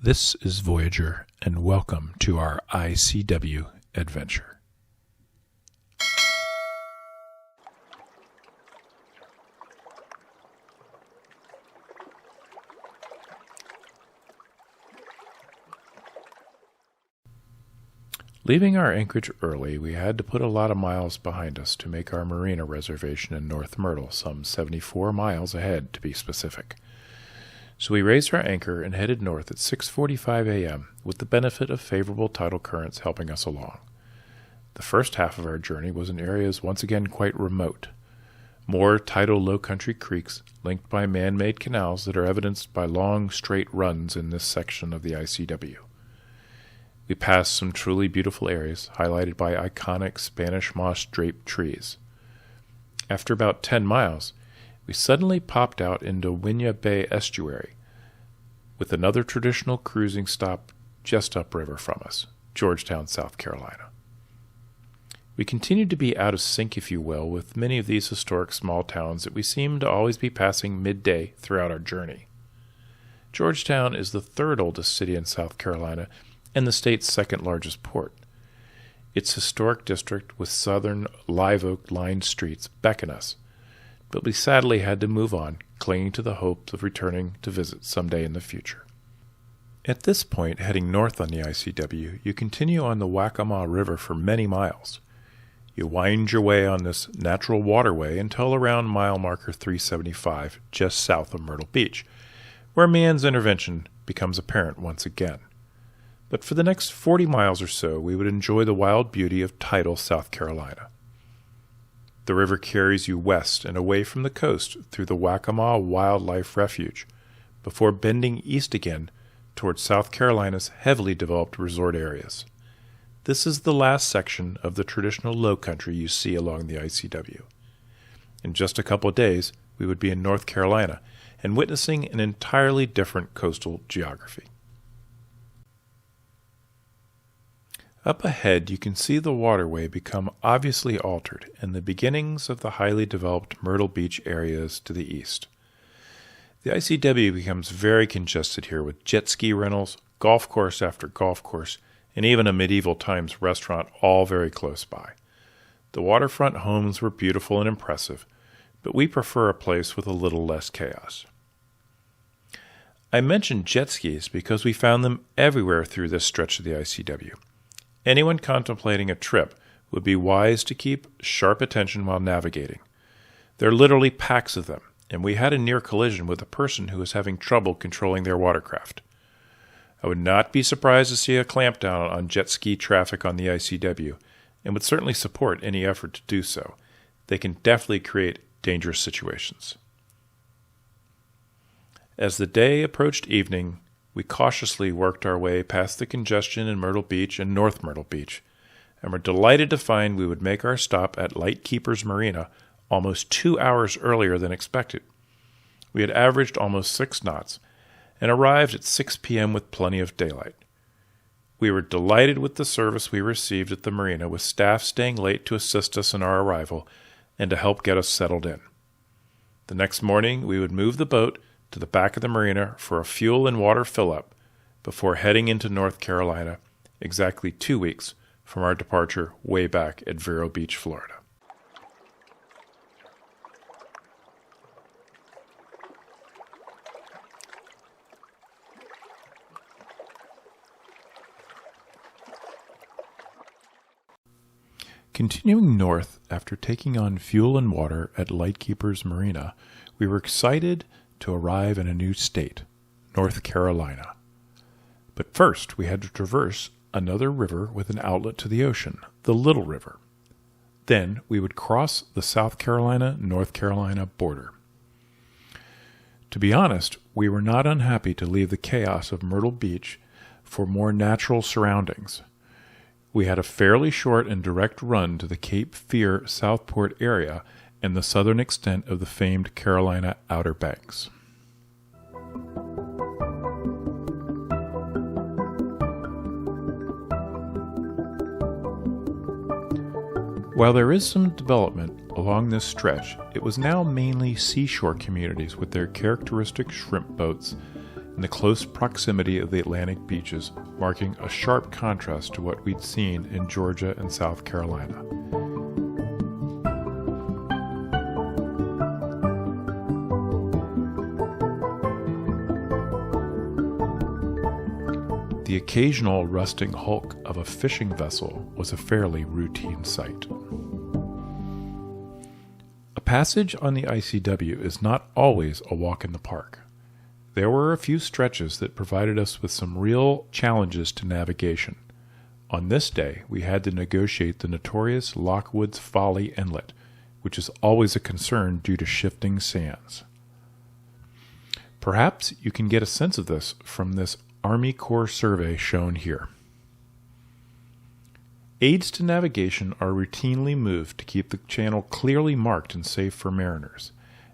This is Voyager, and welcome to our ICW adventure. Leaving our anchorage early, we had to put a lot of miles behind us to make our marina reservation in North Myrtle, some 74 miles ahead to be specific. So we raised our anchor and headed north at 6:45 a.m. with the benefit of favorable tidal currents helping us along. The first half of our journey was in areas once again quite remote. More tidal low-country creeks linked by man-made canals that are evidenced by long, straight runs in this section of the ICW. We passed some truly beautiful areas highlighted by iconic Spanish moss-draped trees. After about 10 miles, we suddenly popped out into Winyah Bay Estuary, with another traditional cruising stop just upriver from us, Georgetown, South Carolina. We continued to be out of sync, if you will, with many of these historic small towns that we seemed to always be passing midday throughout our journey. Georgetown is the third oldest city in South Carolina and the state's second largest port. Its historic district with southern live oak-lined streets beckon us, but we sadly had to move on, clinging to the hopes of returning to visit someday in the future. At this point, heading north on the ICW, you continue on the Waccamaw River for many miles. You wind your way on this natural waterway until around mile marker 375, just south of Myrtle Beach, where man's intervention becomes apparent once again. But for the next 40 miles or so, we would enjoy the wild beauty of tidal South Carolina. The river carries you west and away from the coast through the Waccamaw Wildlife Refuge, before bending east again towards South Carolina's heavily developed resort areas. This is the last section of the traditional low country you see along the ICW. In just a couple of days, we would be in North Carolina and witnessing an entirely different coastal geography. Up ahead, you can see the waterway become obviously altered and the beginnings of the highly developed Myrtle Beach areas to the east. The ICW becomes very congested here with jet ski rentals, golf course after golf course, and even a medieval times restaurant all very close by. The waterfront homes were beautiful and impressive, but we prefer a place with a little less chaos. I mentioned jet skis because we found them everywhere through this stretch of the ICW. Anyone contemplating a trip would be wise to keep sharp attention while navigating. There are literally packs of them, and we had a near collision with a person who was having trouble controlling their watercraft. I would not be surprised to see a clampdown on jet ski traffic on the ICW, and would certainly support any effort to do so. They can definitely create dangerous situations. As the day approached evening, we cautiously worked our way past the congestion in Myrtle Beach and North Myrtle Beach, and were delighted to find we would make our stop at Lightkeepers Marina almost 2 hours earlier than expected. We had averaged almost 6 knots, and arrived at 6 p.m. with plenty of daylight. We were delighted with the service we received at the marina, with staff staying late to assist us in our arrival and to help get us settled in. The next morning, we would move the boat to the back of the marina for a fuel and water fill-up before heading into North Carolina, exactly 2 weeks from our departure way back at Vero Beach, Florida. Continuing north after taking on fuel and water at Lightkeepers Marina, we were excited to arrive in a new state, North Carolina. But first, we had to traverse another river with an outlet to the ocean, the Little River. Then we would cross the South Carolina-North Carolina border. To be honest, we were not unhappy to leave the chaos of Myrtle Beach for more natural surroundings. We had a fairly short and direct run to the Cape Fear Southport area and the southern extent of the famed Carolina Outer Banks. While there is some development along this stretch, it was now mainly seashore communities with their characteristic shrimp boats, in the close proximity of the Atlantic beaches, marking a sharp contrast to what we'd seen in Georgia and South Carolina. The occasional rusting hulk of a fishing vessel was a fairly routine sight. A passage on the ICW is not always a walk in the park. There were a few stretches that provided us with some real challenges to navigation. On this day, we had to negotiate the notorious Lockwoods Folly Inlet, which is always a concern due to shifting sands. Perhaps you can get a sense of this from this Army Corps survey shown here. Aids to navigation are routinely moved to keep the channel clearly marked and safe for mariners.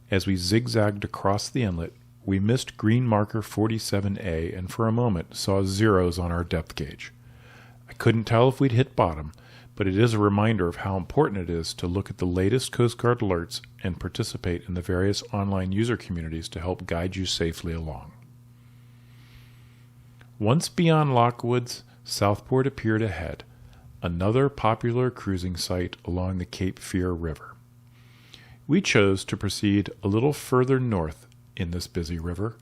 As we zigzagged across the inlet, we missed green marker 47A and for a moment saw zeros on our depth gauge. I couldn't tell if we'd hit bottom, but it is a reminder of how important it is to look at the latest Coast Guard alerts and participate in the various online user communities to help guide you safely along. Once beyond Lockwoods, Southport appeared ahead, another popular cruising site along the Cape Fear River. We chose to proceed a little further north in this busy river,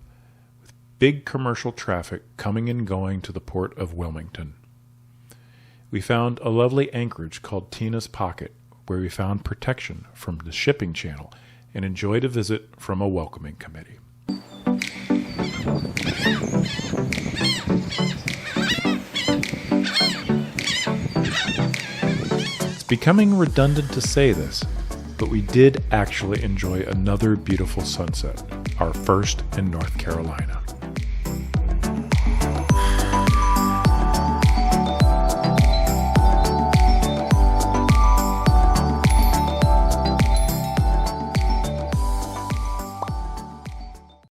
with big commercial traffic coming and going to the port of Wilmington. We found a lovely anchorage called Tina's Pocket, where we found protection from the shipping channel and enjoyed a visit from a welcoming committee. It's becoming redundant to say this, but we did actually enjoy another beautiful sunset, our first in North Carolina.